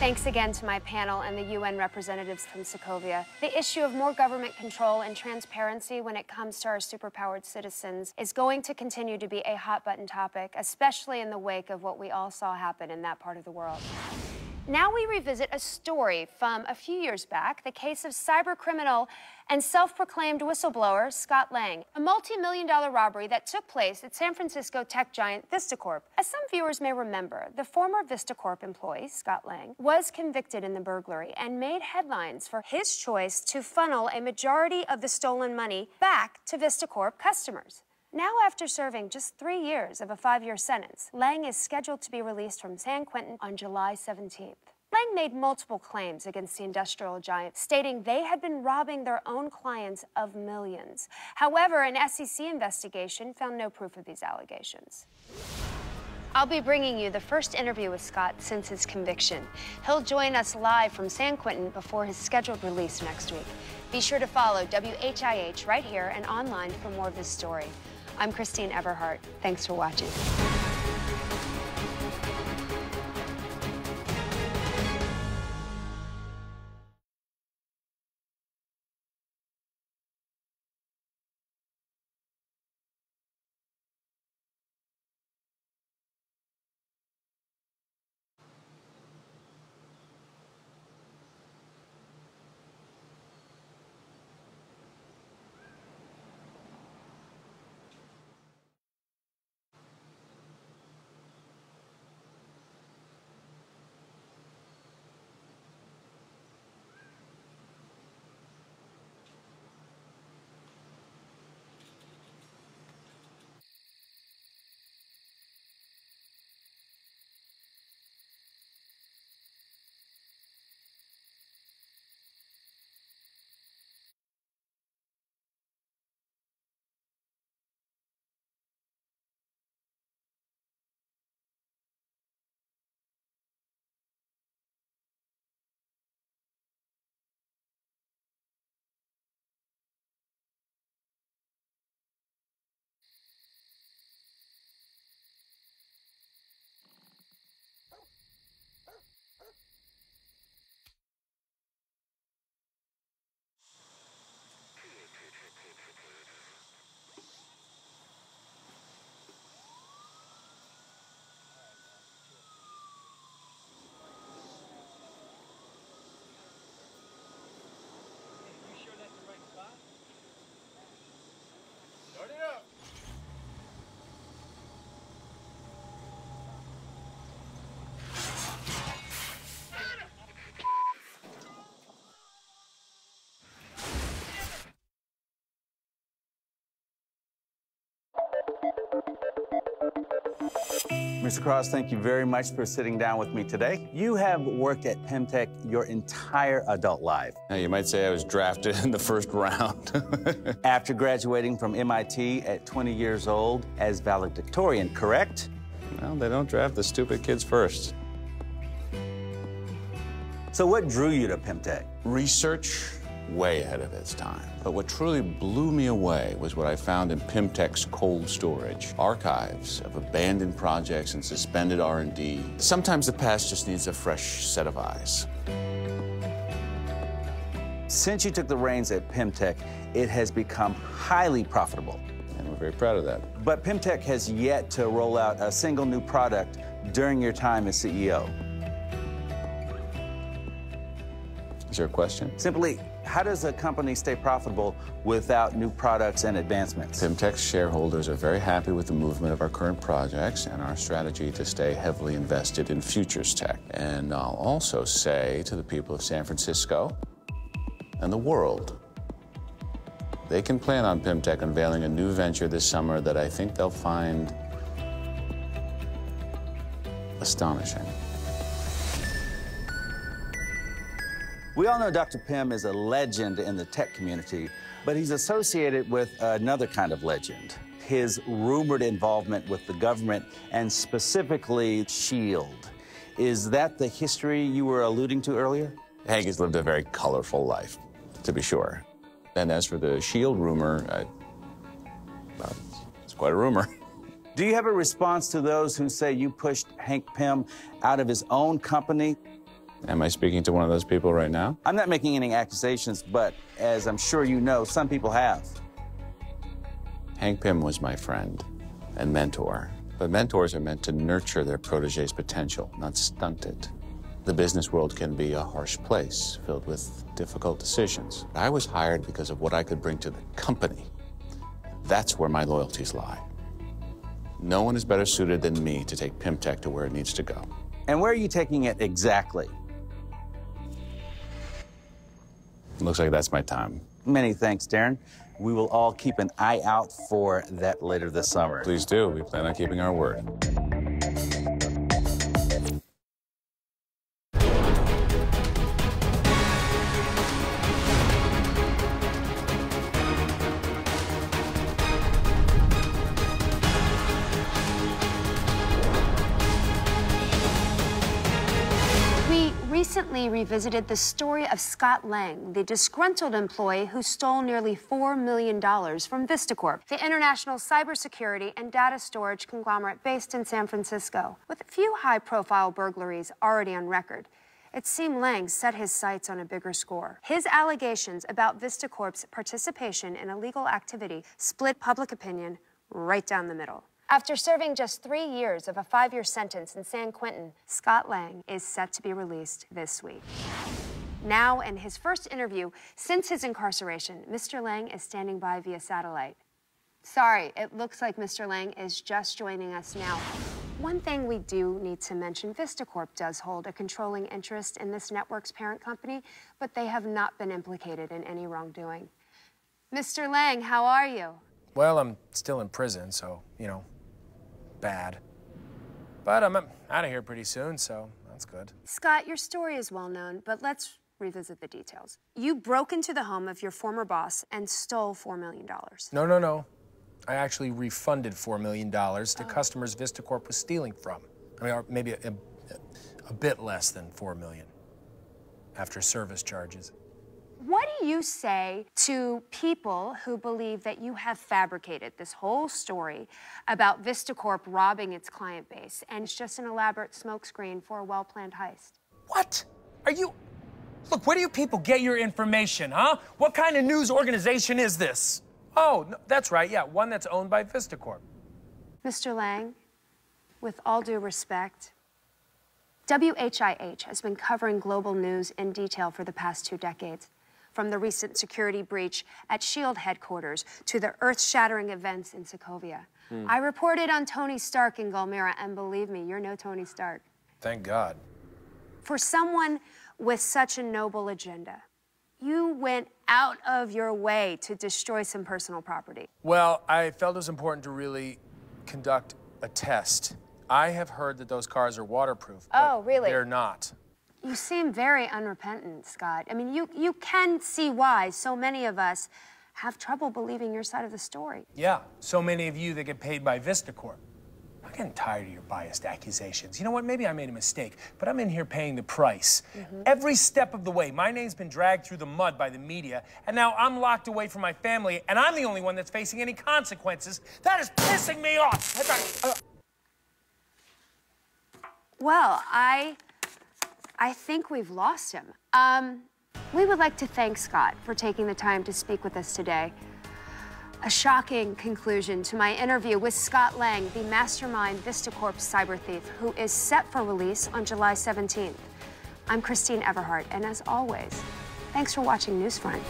Thanks again to my panel and the UN representatives from Sokovia. The issue of more government control and transparency when it comes to our superpowered citizens is going to continue to be a hot-button topic, especially in the wake of what we all saw happen in that part of the world. Now we revisit a story from a few years back, the case of cybercriminal and self-proclaimed whistleblower Scott Lang, a multi-million-dollar robbery that took place at San Francisco tech giant VistaCorp. As some viewers may remember, the former VistaCorp employee, Scott Lang, was convicted in the burglary and made headlines for his choice to funnel a majority of the stolen money back to VistaCorp customers. Now, after serving just 3 years of a 5-year sentence, Lang is scheduled to be released from San Quentin on July 17th. Lang made multiple claims against the industrial giant, stating they had been robbing their own clients of millions. However, an SEC investigation found no proof of these allegations. I'll be bringing you the first interview with Scott since his conviction. He'll join us live from San Quentin before his scheduled release next week. Be sure to follow WHIH right here and online for more of this story. I'm Christine Everhart. Thanks for watching. Mr. Cross, thank you very much for sitting down with me today. You have worked at Pemtech your entire adult life. Now, you might say I was drafted in the first round. After graduating from MIT at 20 years old as valedictorian, correct? Well, they don't draft the stupid kids first. So what drew you to Pemtech? Research, way ahead of its time. But what truly blew me away was what I found in Pemtech's cold storage. Archives of abandoned projects and suspended R&D. Sometimes the past just needs a fresh set of eyes. Since you took the reins at Pemtech, it has become highly profitable. And we're very proud of that. But Pemtech has yet to roll out a single new product during your time as CEO. Is there a question? Simply, how does a company stay profitable without new products and advancements? Pemtech's shareholders are very happy with the movement of our current projects and our strategy to stay heavily invested in futures tech. And I'll also say to the people of San Francisco and the world, they can plan on Pemtech unveiling a new venture this summer that I think they'll find astonishing. We all know Dr. Pym is a legend in the tech community, but he's associated with another kind of legend, his rumored involvement with the government and specifically SHIELD. Is that the history you were alluding to earlier? Hank has lived a very colorful life, to be sure. And as for the SHIELD rumor, well, it's quite a rumor. Do you have a response to those who say you pushed Hank Pym out of his own company? Am I speaking to one of those people right now? I'm not making any accusations, but as I'm sure you know, some people have. Hank Pym was my friend and mentor. But mentors are meant to nurture their protege's potential, not stunt it. The business world can be a harsh place, filled with difficult decisions. I was hired because of what I could bring to the company. That's where my loyalties lie. No one is better suited than me to take PimTech to where it needs to go. And where are you taking it exactly? Looks like that's my time. Many thanks, Darren. We will all keep an eye out for that later this summer. Please do. We plan on keeping our word. Recently revisited the story of Scott Lang, the disgruntled employee who stole nearly $4 million from VistaCorp, the international cybersecurity and data storage conglomerate based in San Francisco. With a few high-profile burglaries already on record, it seemed Lang set his sights on a bigger score. His allegations about VistaCorp's participation in illegal activity split public opinion right down the middle. After serving just 3 years of a 5-year sentence in San Quentin, Scott Lang is set to be released this week. Now, in his first interview since his incarceration, Mr. Lang is standing by via satellite. Sorry, it looks like Mr. Lang is just joining us now. One thing we do need to mention, VistaCorp does hold a controlling interest in this network's parent company, but they have not been implicated in any wrongdoing. Mr. Lang, how are you? Well, I'm still in prison, so, you know, bad. But I'm out of here pretty soon, so that's good. Scott, your story is well known, but let's revisit the details. You broke into the home of your former boss and stole $4 million. No. I actually refunded $4 million to customers VistaCorp was stealing from. I mean, or maybe a bit less than $4 million after service charges. What do you say to people who believe that you have fabricated this whole story about VistaCorp robbing its client base and it's just an elaborate smokescreen for a well-planned heist? What? Are you... Look, where do you people get your information, huh? What kind of news organization is this? Oh, no, that's right, yeah, one that's owned by VistaCorp. Mr. Lang, with all due respect, WHIH has been covering global news in detail for the past 2 decades. From the recent security breach at SHIELD headquarters to the earth-shattering events in Sokovia. I reported on Tony Stark in Gulmira, and believe me, you're no Tony Stark. Thank God. For someone with such a noble agenda, you went out of your way to destroy some personal property. Well, I felt it was important to really conduct a test. I have heard that those cars are waterproof. Oh, really? They're not. You seem very unrepentant, Scott. I mean, you can see why so many of us have trouble believing your side of the story. Yeah, so many of you that get paid by VistaCorp. I'm getting tired of your biased accusations. You know what, maybe I made a mistake, but I'm in here paying the price. Every step of the way, my name's been dragged through the mud by the media, and now I'm locked away from my family, and I'm the only one that's facing any consequences. That is pissing me off. Well, I think we've lost him. We would like to thank Scott for taking the time to speak with us today. A shocking conclusion to my interview with Scott Lang, the mastermind VistaCorp cyber thief, who is set for release on July 17th. I'm Christine Everhart, and as always, thanks for watching NewsFront.